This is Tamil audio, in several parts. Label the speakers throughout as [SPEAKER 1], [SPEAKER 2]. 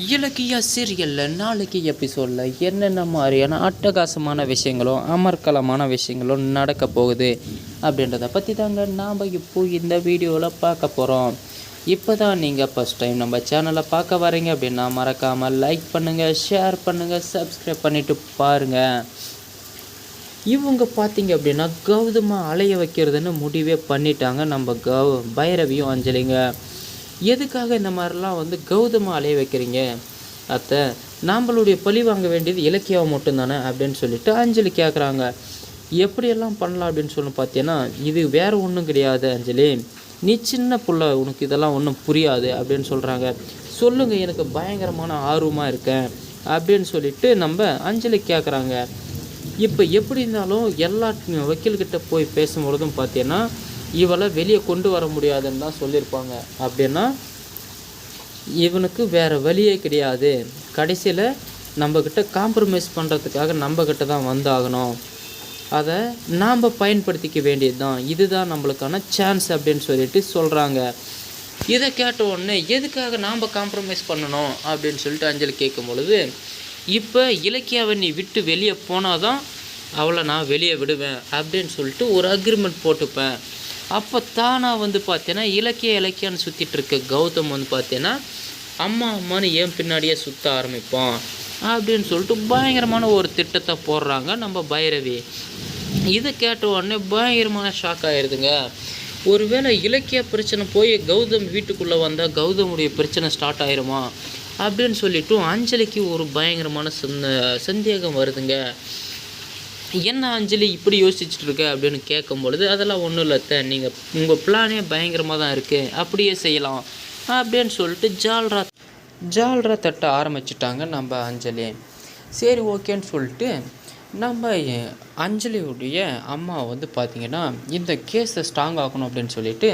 [SPEAKER 1] இலக்கிய சீரியலில் நாளைக்கு எபிசோடில் என்னென்ன மாதிரியான அட்டகாசமான விஷயங்களும் அமர்க்கலமான விஷயங்களும் நடக்க போகுது அப்படின்றத பற்றி தாங்க நாம் இப்போ இந்த வீடியோவில் பார்க்க போகிறோம். இப்போ தான் நீங்கள் ஃபஸ்ட் டைம் நம்ம சேனலை பார்க்க வரீங்க அப்படின்னா மறக்காமல் லைக் பண்ணுங்கள், ஷேர் பண்ணுங்கள், சப்ஸ்கிரைப் பண்ணிவிட்டு பாருங்கள். இவங்க பார்த்தீங்க அப்படின்னா கௌதமை அலைய வைக்கிறதுன்னு முடிவே பண்ணிட்டாங்க நம்ம பைரவியும் அஞ்சலிங்க. எதுக்காக இந்த மாதிரிலாம் கௌதமை அலைய வைக்கிறீங்க அத்தை, நம்மளுடைய பழி வாங்க வேண்டியது இலக்கியாவை மட்டும்தானே அப்படின்னு சொல்லிட்டு அஞ்சலி கேட்குறாங்க. எப்படியெல்லாம் பண்ணலாம் அப்படின்னு சொல்லி பார்த்தீங்கன்னா, இது வேறு ஒன்றும் கிடையாது அஞ்சலி, நீ சின்ன புள்ள, உனக்கு இதெல்லாம் ஒன்றும் புரியாது அப்படின்னு சொல்கிறாங்க. சொல்லுங்கள், எனக்கு பயங்கரமான ஆர்வமாக இருக்கேன் அப்படின்னு சொல்லிட்டு நம்ம அஞ்சலி கேட்குறாங்க. இப்போ எப்படி இருந்தாலும் எல்லா வக்கீல்கிட்ட போய் பேசும்பொழுதும் பார்த்தீங்கன்னா இவளை வெளியே கொண்டு வர முடியாதுன்னு தான் சொல்லியிருப்பாங்க. அப்படின்னா இவனுக்கு வேறு வழியே கிடையாது, கடைசியில் நம்மக்கிட்ட காம்ப்ரமைஸ் பண்ணுறதுக்காக நம்மக்கிட்ட தான் வந்தாகணும், அதை நாம் பயன்படுத்திக்க வேண்டியது தான், இதுதான் நம்மளுக்கான சான்ஸ் அப்படின்னு சொல்லிட்டு சொல்கிறாங்க. இதை கேட்ட உடனே எதுக்காக நாம் காம்ப்ரமைஸ் பண்ணணும் அப்படின்னு சொல்லிட்டு அஞ்சலி கேட்கும் பொழுது, இப்போ இலக்கியாவை நீ விட்டு வெளியே போனால் தான் அவளை நான் வெளியே விடுவேன் அப்படின்னு சொல்லிட்டு ஒரு அக்ரிமெண்ட் போட்டுப்பேன். அப்போ தானாக பார்த்தீங்கன்னா இலக்கியான்னு சுற்றிட்டு இருக்க கௌதம் பார்த்தீங்கன்னா அம்மா அம்மானு ஏன் பின்னாடியே சுற்ற ஆரம்பிப்பான் அப்படின்னு சொல்லிட்டு பயங்கரமான ஒரு திட்டத்தை போடுறாங்க நம்ம பைரவி. இதை கேட்ட உடனே பயங்கரமான ஷாக் ஆகிடுதுங்க. ஒருவேளை இலக்கிய பிரச்சனை போய் கௌதம் வீட்டுக்குள்ளே வந்தால் கௌதமுடைய பிரச்சனை ஸ்டார்ட் ஆயிருமா அப்படின்னு சொல்லிட்டு அஞ்சலிக்கு ஒரு பயங்கரமான சந்தேகம் வருதுங்க. என்ன அஞ்சலி இப்படி யோசிச்சுட்டு இருக்க அப்படின்னு கேட்கும் பொழுது, அதெல்லாம் ஒன்றும் இல்லை அத்தை, நீங்கள் உங்கள் பிளானே பயங்கரமாக தான் இருக்குது, அப்படியே செய்யலாம் அப்படின்னு சொல்லிட்டு ஜால்ரா தட்ட ஆரம்பிச்சிட்டாங்க நம்ம அஞ்சலி. சரி ஓகேன்னு சொல்லிட்டு நம்ம அஞ்சலியுடைய அம்மா பார்த்திங்கன்னா இந்த கேஸை ஸ்ட்ராங் ஆகணும் அப்படின்னு சொல்லிட்டு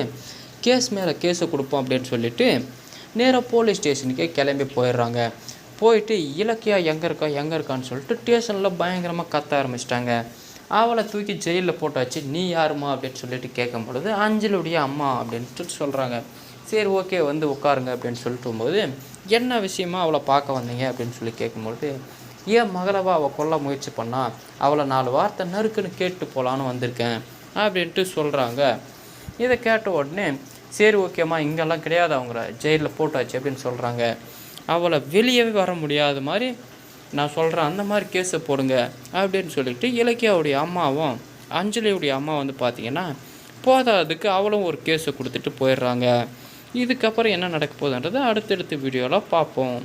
[SPEAKER 1] கேஸ் மேலே கேஸை கொடுப்போம் அப்படின்னு சொல்லிட்டு நேராக போலீஸ் ஸ்டேஷனுக்கே கிளம்பி போயிடுறாங்க. போயிட்டு இலக்கியா எங்கே இருக்கான்னு சொல்லிட்டு ஸ்டேஷனில் பயங்கரமாக கத்த ஆரம்பிச்சிட்டாங்க. அவளை தூக்கி ஜெயிலில் போட்டாச்சு, நீ யாருமா அப்படின்னு சொல்லிட்டு கேட்கும் பொழுது அஞ்சலியுடைய அம்மா அப்படின்ட்டு சொல்கிறாங்க. சரி ஓகே உட்காருங்க அப்படின்னு சொல்லிட்டு போது, என்ன விஷயமா அவளை பார்க்க வந்தீங்க அப்படின்னு சொல்லி கேட்கும்பொழுது, ஏன் மகளவா அவள் கொல்ல முயற்சி பண்ணா, அவளை 4 வார்த்தை நறுக்குன்னு கேட்டு போகலான்னு வந்திருக்கேன் அப்படின்ட்டு சொல்கிறாங்க. இதை கேட்ட உடனே சரி ஓகேம்மா, இங்கெல்லாம் கிடையாது, அவங்கள ஜெயிலில் போட்டாச்சு அப்படின்னு சொல்கிறாங்க. அவளை வெளியவே வர முடியாத மாதிரி நான் சொல்கிறேன், அந்த மாதிரி கேஸை போடுங்க அப்படின்னு சொல்லிட்டு இலக்கியாவுடைய அம்மாவும் அஞ்சலியுடைய அம்மா பார்த்திங்கன்னா போதாதுக்கு அவளும் ஒரு கேஸை கொடுத்துட்டு போயிடுறாங்க. இதுக்கப்புறம் என்ன நடக்க போகுதுன்றதை அடுத்தடுத்த வீடியோவில் பார்ப்போம்.